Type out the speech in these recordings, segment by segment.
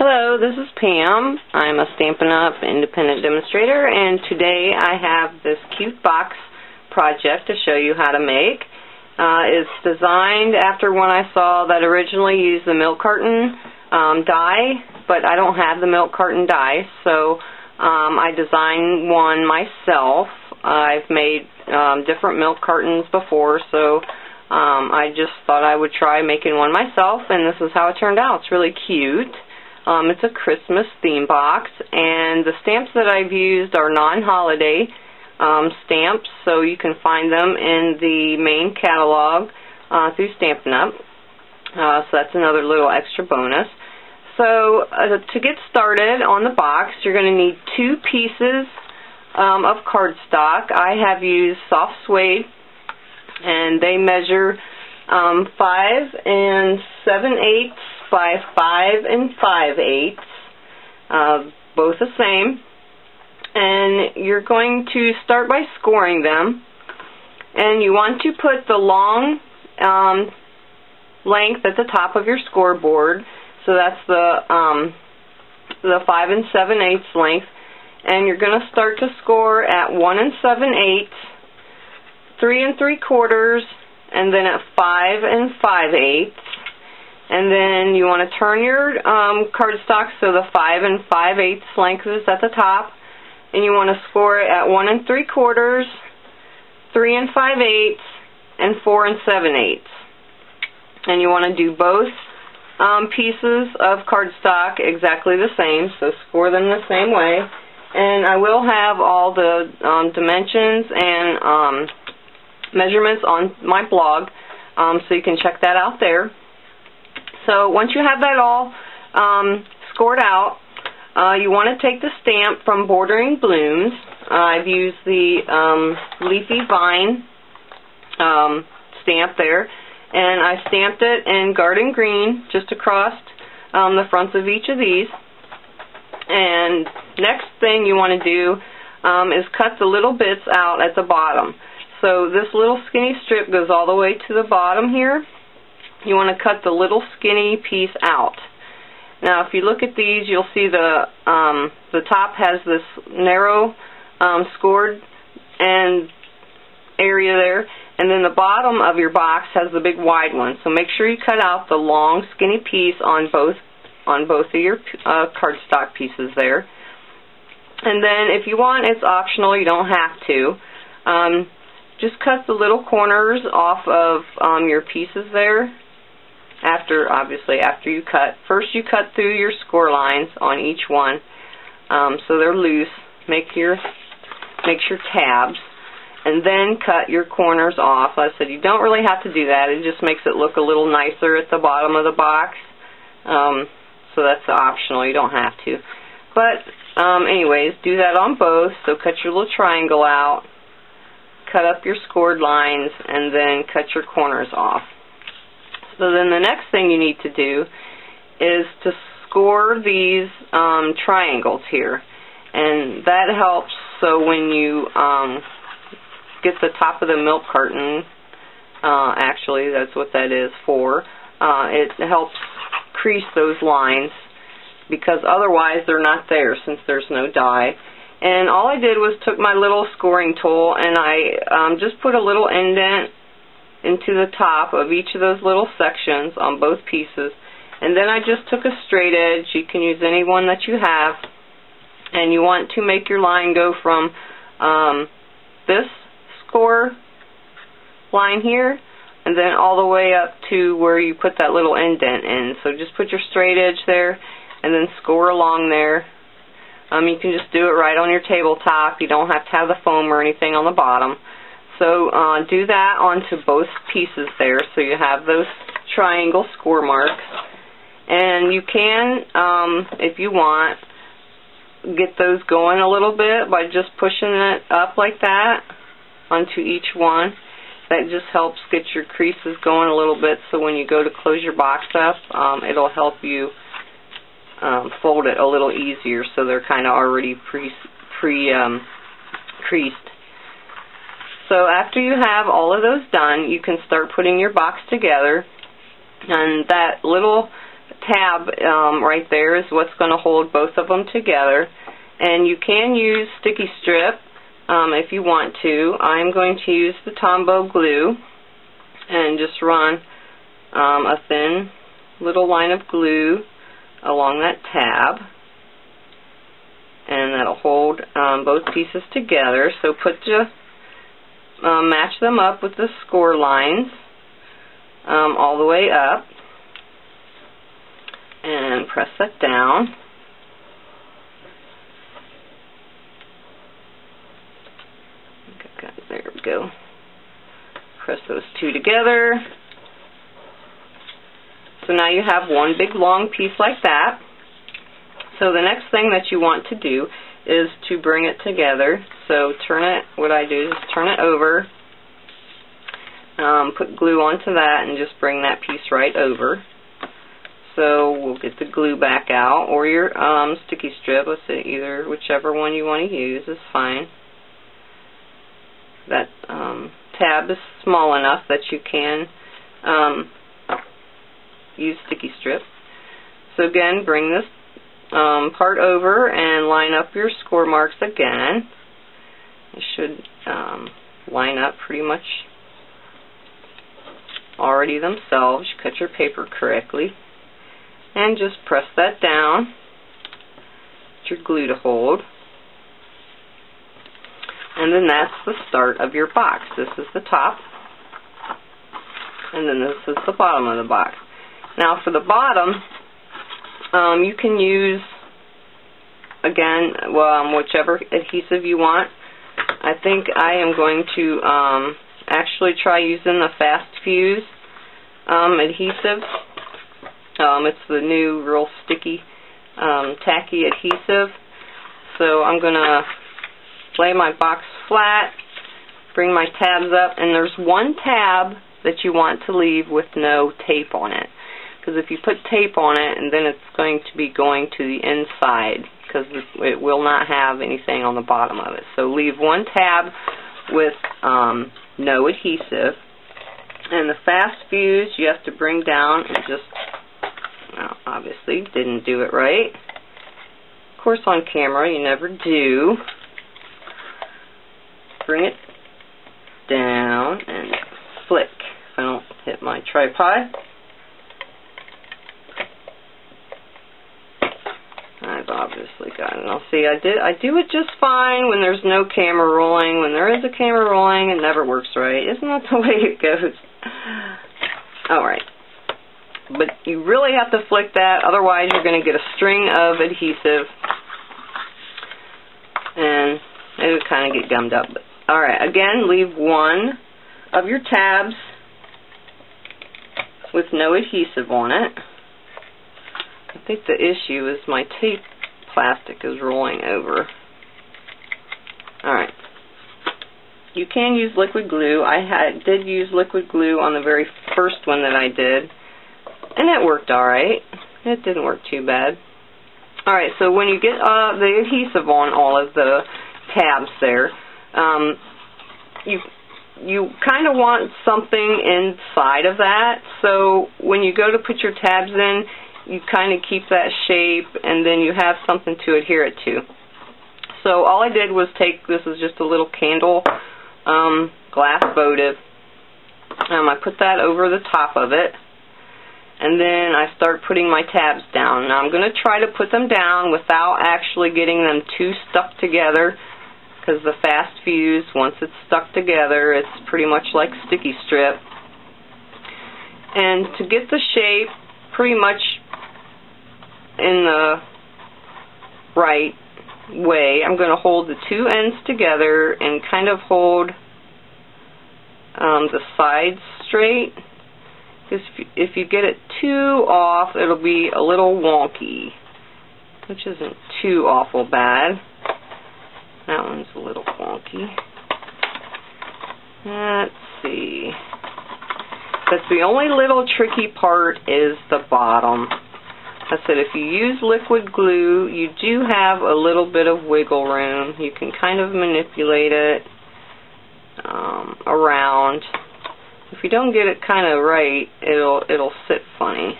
Hello, this is Pam. I'm a Stampin' Up! Independent demonstrator, and today I have this cute box project to show you how to make. It's designed after one I saw that originally used the milk carton die, but I don't have the milk carton die, so I designed one myself. I've made different milk cartons before, so I just thought I would try making one myself, and this is how it turned out. It's really cute. It's a Christmas theme box, and the stamps that I've used are non-holiday stamps, so you can find them in the main catalog through Stampin' Up! So that's another little extra bonus. So to get started on the box, you're going to need 2 pieces of cardstock. I have used soft suede, and they measure 5 7/8 by 5 5/8, both the same. And you're going to start by scoring them, and you want to put the long length at the top of your scoreboard, so that's the 5 7/8 length, and you're going to start to score at 1 7/8, 3 3/4, and then at 5 5/8. And then you want to turn your cardstock so the 5 5/8 length is at the top, and you want to score it at 1 3/4, 3 5/8, and 4 7/8. And you want to do both pieces of cardstock exactly the same, so score them the same way. And I will have all the dimensions and measurements on my blog, so you can check that out there. So once you have that all scored out, you want to take the stamp from Bordering Blooms. I've used the Leafy Vine stamp there, and I stamped it in Garden Green just across the fronts of each of these. And next thing you want to do is cut the little bits out at the bottom. So this little skinny strip goes all the way to the bottom here. You want to cut the little skinny piece out. Now if you look at these, you'll see the top has this narrow scored area there, and then the bottom of your box has the big wide one. So make sure you cut out the long skinny piece on both of your cardstock pieces there. And then if you want, it's optional, you don't have to. Just cut the little corners off of your pieces there. Obviously after you cut. First you cut through your score lines on each one, so they're loose. Make your tabs, and then cut your corners off. Like I said, you don't really have to do that. It just makes it look a little nicer at the bottom of the box. So that's optional. You don't have to. But anyways, do that on both. So cut your little triangle out, cut up your scored lines, and then cut your corners off. So then the next thing you need to do is to score these triangles here, and that helps so when you get the top of the milk carton, actually that's what that is for, it helps crease those lines, because otherwise they're not there since there's no die. And all I did was took my little scoring tool, and I just put a little indent into the top of each of those little sections on both pieces, and then I just took a straight edge. You can use any one that you have, and you want to make your line go from this score line here and then all the way up to where you put that little indent in. So just put your straight edge there and then score along there. You can just do it right on your tabletop. You don't have to have the foam or anything on the bottom. So do that onto both pieces there, so you have those triangle score marks. And you can, if you want, get those going a little bit by just pushing it up like that onto each one. That just helps get your creases going a little bit, so when you go to close your box up, it'll help you fold it a little easier, so they're kind of already creased. So after you have all of those done, you can start putting your box together, and that little tab right there is what's going to hold both of them together. And you can use sticky strip if you want to. I'm going to use the Tombow glue and just run a thin little line of glue along that tab, and that'll hold both pieces together. So match them up with the score lines all the way up, and press that down. Okay, there we go. Press those two together. So now you have one big long piece like that. So the next thing that you want to do is to bring it together. So what I do is turn it over, put glue onto that, and just bring that piece right over. So we'll get the glue back out, or your sticky strip. Let's say whichever one you want to use is fine. That tab is small enough that you can use sticky strip. So again, bring this part over and line up your score marks again. It should line up pretty much already themselves. You cut your paper correctly. And just press that down. Get your glue to hold. And then that's the start of your box. This is the top. And then this is the bottom of the box. Now for the bottom, you can use, again, whichever adhesive you want. I think I am going to actually try using the Fast Fuse adhesive. It's the new real sticky, tacky adhesive. So I'm going to lay my box flat, bring my tabs up, and there's one tab that you want to leave with no tape on it. Because if you put tape on it, and then it's going to be going to the inside, because it will not have anything on the bottom of it. So leave one tab with no adhesive. And the Fast Fuse you have to bring down and just, well, obviously didn't do it right. Of course on camera you never do. Bring it down and flick if I don't hit my tripod. I've obviously got it. Now see, I do it just fine when there's no camera rolling. When there is a camera rolling, it never works right. Isn't that the way it goes? Alright. But you really have to flick that, otherwise you're going to get a string of adhesive and it would kind of get gummed up. Alright, again, leave one of your tabs with no adhesive on it. I think the issue is my tape plastic is rolling over. Alright. You can use liquid glue. I did use liquid glue on the very first one that I did, and it worked alright. It didn't work too bad. Alright, so when you get the adhesive on all of the tabs there, you kind of want something inside of that. So when you go to put your tabs in, you kind of keep that shape, and then you have something to adhere it to. So all I did was this is just a little candle glass votive. I put that over the top of it, and then I start putting my tabs down. Now I'm going to try to put them down without actually getting them too stuck together, because the Fast Fuse, once it's stuck together, it's pretty much like sticky strip. And to get the shape pretty much in the right way, I'm going to hold the two ends together and kind of hold the sides straight. Because if you get it too off, it'll be a little wonky, which isn't too awful bad. That one's a little wonky. Let's see. But the only little tricky part is the bottom. I said if you use liquid glue, you do have a little bit of wiggle room. You can kind of manipulate it around. If you don't get it kind of right, it'll sit funny.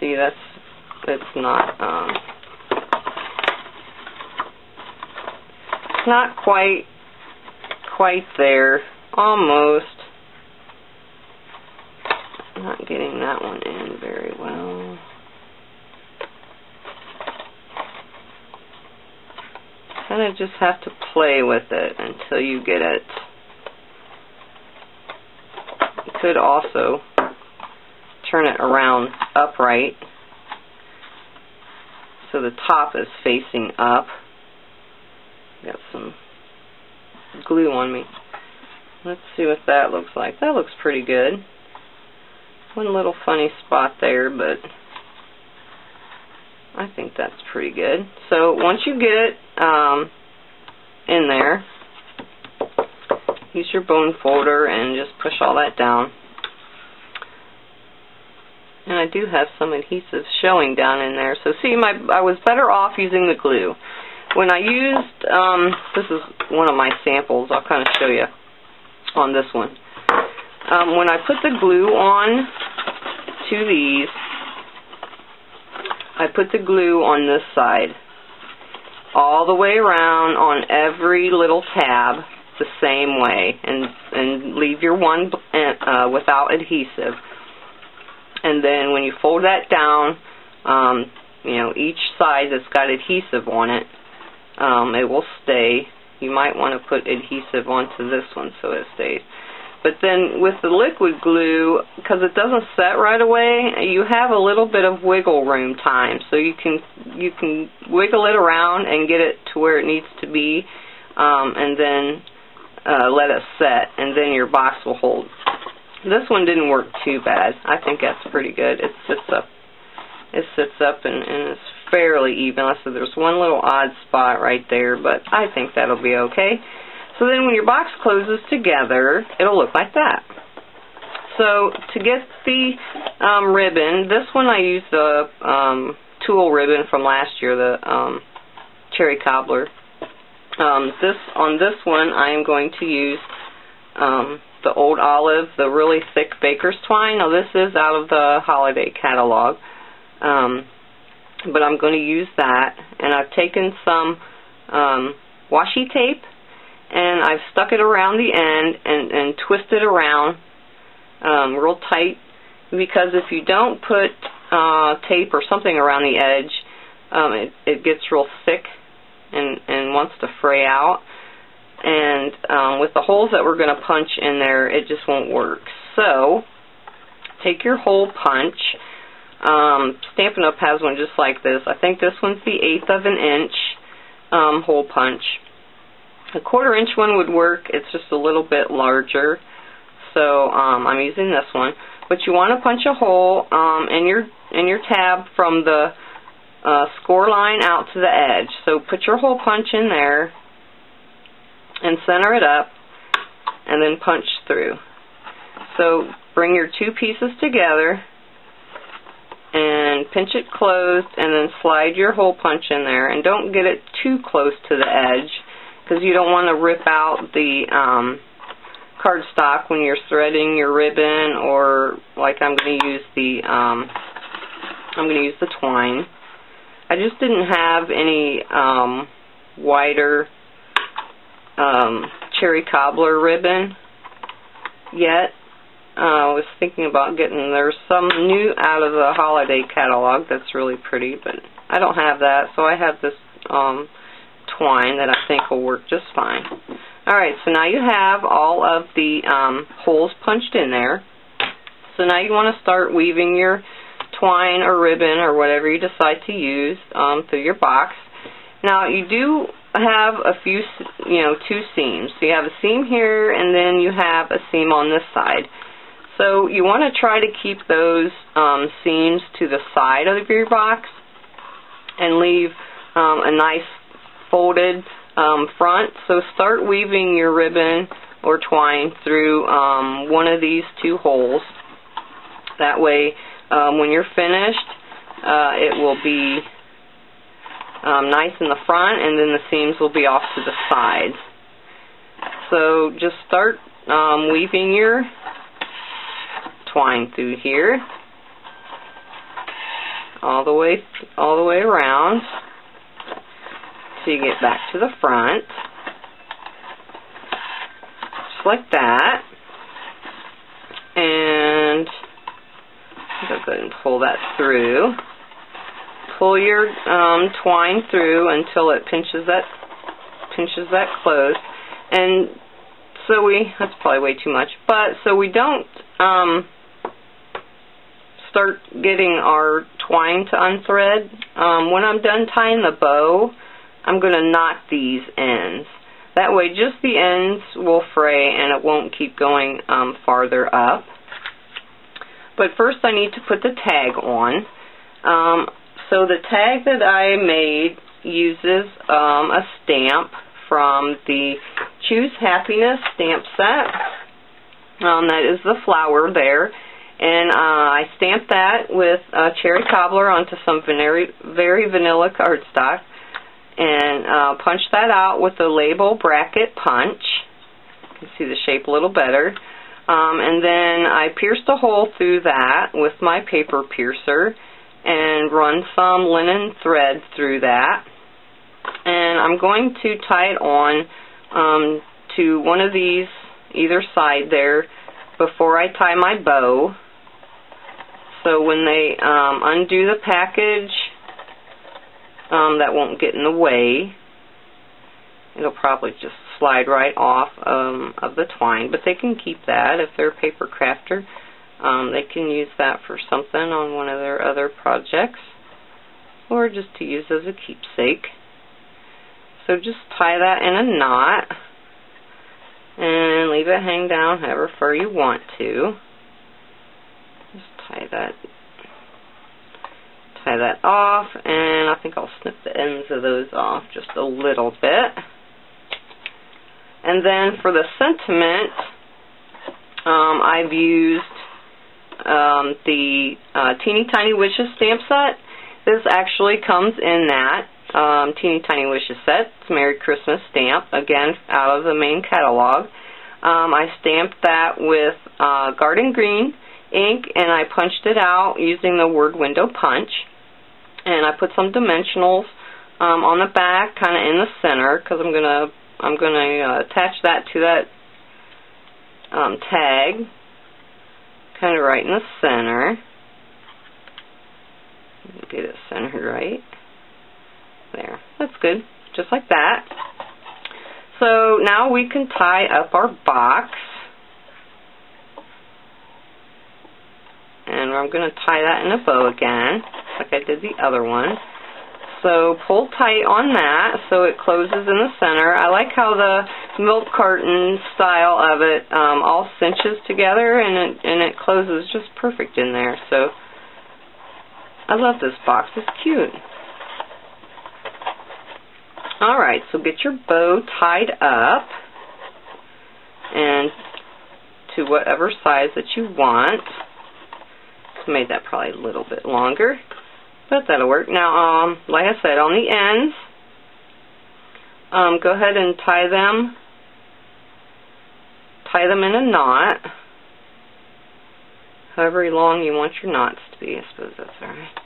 See, it's not quite there. Almost. Not getting that one in very well. Kind of just have to play with it until you get it. You could also turn it around upright so the top is facing up. Got some glue on me. Let's see what that looks like. That looks pretty good. One little funny spot there, but I think that's pretty good. So once you get it in there, use your bone folder and just push all that down. And I do have some adhesive showing down in there. So see, I was better off using the glue. When I used, this is one of my samples, I'll kind of show you on this one. When I put the glue on to these, I put the glue on this side, all the way around on every little tab the same way, and leave your one without adhesive. And then when you fold that down, you know, each side that's got adhesive on it, it will stay. You might want to put adhesive onto this one so it stays. But then with the liquid glue, because it doesn't set right away, you have a little bit of wiggle room time. So you can wiggle it around and get it to where it needs to be, and then let it set, and then your box will hold. This one didn't work too bad. I think that's pretty good. It sits up. It sits up and it's fairly even. So there's one little odd spot right there, but I think that'll be okay. So then when your box closes together, it'll look like that. So to get the ribbon, this one I used the tulle ribbon from last year, the cherry cobbler. On this one, I am going to use the Old Olive, the really thick baker's twine. Now this is out of the holiday catalog, but I'm going to use that. And I've taken some washi tape, and I've stuck it around the end and twisted around real tight, because if you don't put tape or something around the edge, it gets real thick and wants to fray out. And with the holes that we're going to punch in there, it just won't work. So take your hole punch. Stampin' Up! Has one just like this. I think this one's the 1/8 of an inch hole punch. A 1/4 inch one would work. It's just a little bit larger, so I'm using this one. But you want to punch a hole in your tab from the score line out to the edge. So put your hole punch in there and center it up, and then punch through. So bring your two pieces together and pinch it closed, and then slide your hole punch in there, and don't get it too close to the edge, because you don't want to rip out the cardstock when you're threading your ribbon, or like I'm going to use the twine. I just didn't have any wider cherry cobbler ribbon yet. I was thinking about getting, there's some new out of the holiday catalog that's really pretty, but I don't have that, so I have this twine that I think will work just fine. Alright, so now you have all of the holes punched in there. So now you want to start weaving your twine or ribbon or whatever you decide to use through your box. Now you do have a few, two seams. So you have a seam here, and then you have a seam on this side. So you want to try to keep those seams to the side of your box and leave a nice folded front. So start weaving your ribbon or twine through one of these two holes. That way when you're finished, it will be nice in the front, and then the seams will be off to the sides. So just start weaving your twine through here. all the way around till you get back to the front, just like that. And I'll go ahead and pull that through. Pull your twine through until it pinches that close. And so that's probably way too much, but so we don't start getting our twine to unthread. When I'm done tying the bow, I'm going to knot these ends. That way just the ends will fray and it won't keep going farther up. But first I need to put the tag on. So the tag that I made uses a stamp from the Choose Happiness stamp set. That is the flower there. And I stamped that with a cherry cobbler onto some very vanilla cardstock. And punched that out with the label bracket punch. You can see the shape a little better. And then I pierced a hole through that with my paper piercer and run some linen thread through that. And I'm going to tie it on to one of these, either side there, before I tie my bow. So when they undo the package, that won't get in the way. It'll probably just slide right off of the twine, but they can keep that if they're a paper crafter. They can use that for something on one of their other projects, or just to use as a keepsake. So just tie that in a knot and leave it hang down however far you want to. Just tie that off, and I think I'll snip the ends of those off just a little bit. And then for the sentiment, I've used the Teeny Tiny Wishes stamp set. This actually comes in that Teeny Tiny Wishes set. It's Merry Christmas stamp, again out of the main catalog. I stamped that with Garden Green ink, and I punched it out using the word window punch. And I put some dimensionals on the back, kind of in the center, because I'm gonna attach that to that tag, kind of right in the center. Get it centered right there. That's good, just like that. So now we can tie up our box, and I'm going to tie that in a bow again, like I did the other one. So pull tight on that so it closes in the center. I like how the milk carton style of it all cinches together, and it closes just perfect in there. So I love this box. It's cute. Alright, so get your bow tied up and to whatever size that you want. Made that probably a little bit longer, but that'll work. Now, like I said, on the ends, go ahead and tie them in a knot, however long you want your knots to be. I suppose that's alright.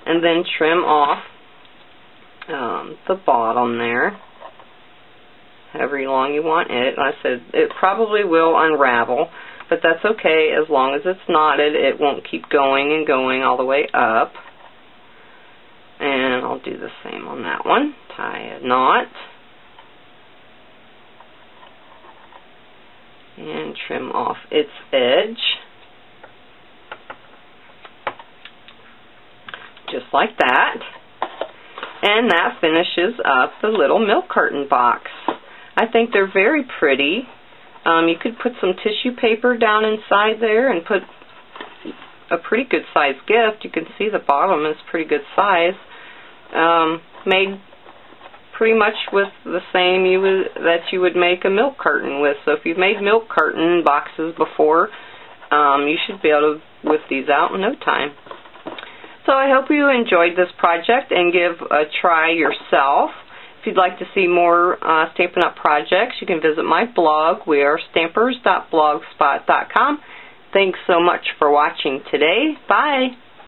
And then trim off the bottom there, however long you want it. Like I said, it probably will unravel, but that's okay. As long as it's knotted, it won't keep going and going all the way up. And I'll do the same on that one. Tie a knot and trim off its edge, just like that. And that finishes up the little milk carton box. I think they're very pretty. You could put some tissue paper down inside there and put a pretty good size gift. You can see the bottom is pretty good size. Made pretty much with the same that you would make a milk carton with. So if you've made milk carton boxes before, you should be able to whip these out in no time. So I hope you enjoyed this project and give a try yourself. If you'd like to see more Stampin' Up! Projects, you can visit my blog. We are stampers.blogspot.com. Thanks so much for watching today. Bye!